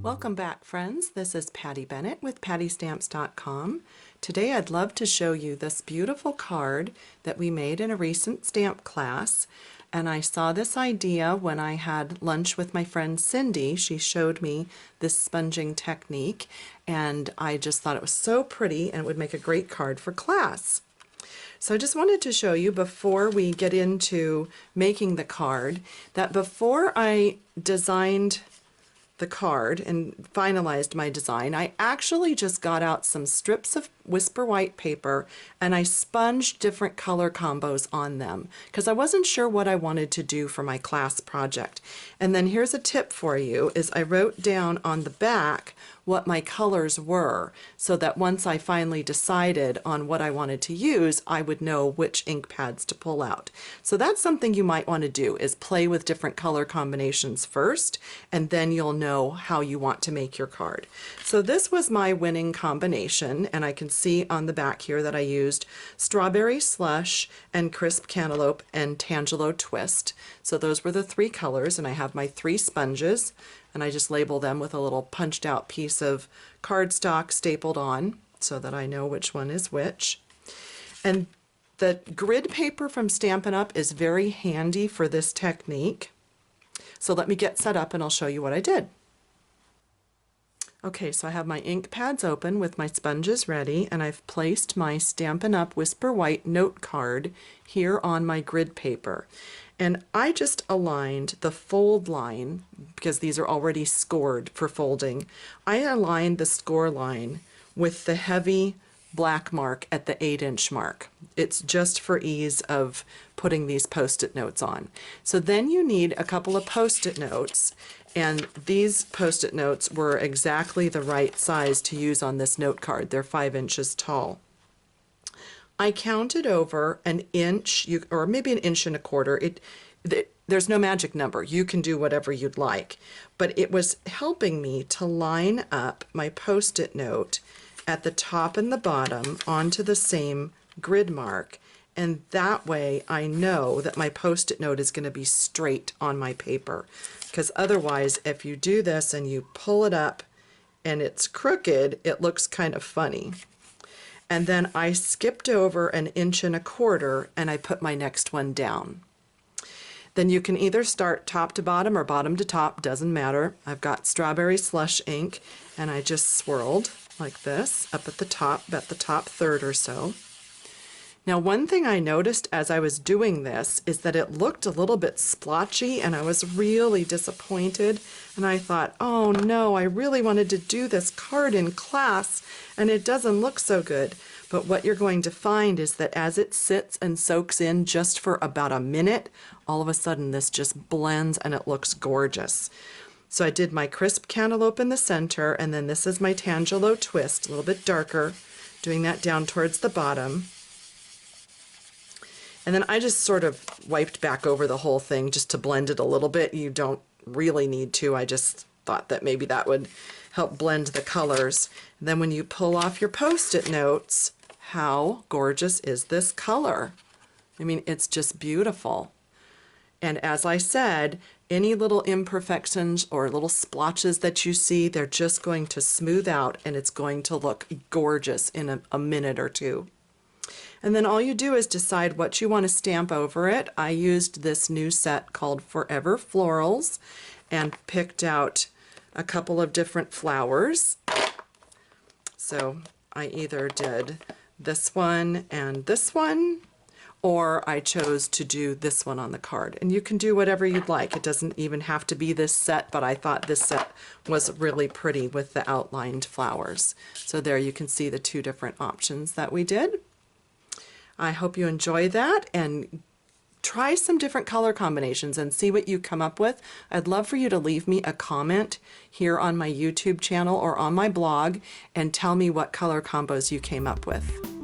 Welcome back, friends. This is Patty Bennett with PattyStamps.com. Today I'd love to show you this beautiful card that we made in a recent stamp class. And I saw this idea when I had lunch with my friend Cindy. She showed me this sponging technique, and I just thought it was so pretty and it would make a great card for class. So I just wanted to show you before we get into making the card that before I designed the card and finalized my design, I actually just got out some strips of Whisper White paper and I sponged different color combos on them because I wasn't sure what I wanted to do for my class project. And then here's a tip for you, is I wrote down on the back what my colors were so that once I finally decided on what I wanted to use, I would know which ink pads to pull out. So that's something you might want to do, is play with different color combinations first, and then you'll know how you want to make your card. So this was my winning combination, and I can see on the back here that I used Strawberry Slush and Crisp Cantaloupe and Tangelo Twist. So those were the three colors, and I have my three sponges, and I just label them with a little punched out piece of cardstock stapled on so that I know which one is which. And the grid paper from Stampin' Up! Is very handy for this technique. So let me get set up and I'll show you what I did. Okay, so I have my ink pads open with my sponges ready, and I've placed my Stampin' Up! Whisper White note card here on my grid paper. And I just aligned the fold line, because these are already scored for folding. I aligned the score line with the heavy black mark at the 8-inch mark. It's just for ease of putting these post-it notes on. So then you need a couple of post-it notes, and these post-it notes were exactly the right size to use on this note card. They're 5 inches tall. I counted over an inch, or maybe an inch and a quarter. There's no magic number. You can do whatever you'd like. But it was helping me to line up my post-it note at the top and the bottom onto the same grid mark. And that way I know that my post-it note is going to be straight on my paper. Because otherwise, if you do this and you pull it up and it's crooked, it looks kind of funny. And then I skipped over an inch and a quarter and I put my next one down. Then you can either start top to bottom or bottom to top, doesn't matter. I've got Strawberry Slush ink, and I just swirled like this up at the top, about the top third or so. Now, one thing I noticed as I was doing this is that it looked a little bit splotchy, and I was really disappointed. And I thought, oh no, I really wanted to do this card in class, and it doesn't look so good. But what you're going to find is that as it sits and soaks in just for about a minute, all of a sudden this just blends and it looks gorgeous. So I did my Crisp Cantaloupe in the center, and then this is my Tangelo Twist, a little bit darker, doing that down towards the bottom. And then I just sort of wiped back over the whole thing just to blend it a little bit. You don't really need to. I just thought that maybe that would help blend the colors. And then when you pull off your post-it notes, how gorgeous is this color? I mean, it's just beautiful. And as I said, any little imperfections or little splotches that you see, they're just going to smooth out and it's going to look gorgeous in a minute or two. And then all you do is decide what you want to stamp over it. I used this new set called Forever Florals and picked out a couple of different flowers. So I either did this one and this one, or I chose to do this one on the card. And you can do whatever you'd like. It doesn't even have to be this set, but I thought this set was really pretty with the outlined flowers. So there you can see the two different options that we did. I hope you enjoy that and try some different color combinations and see what you come up with. I'd love for you to leave me a comment here on my YouTube channel or on my blog and tell me what color combos you came up with.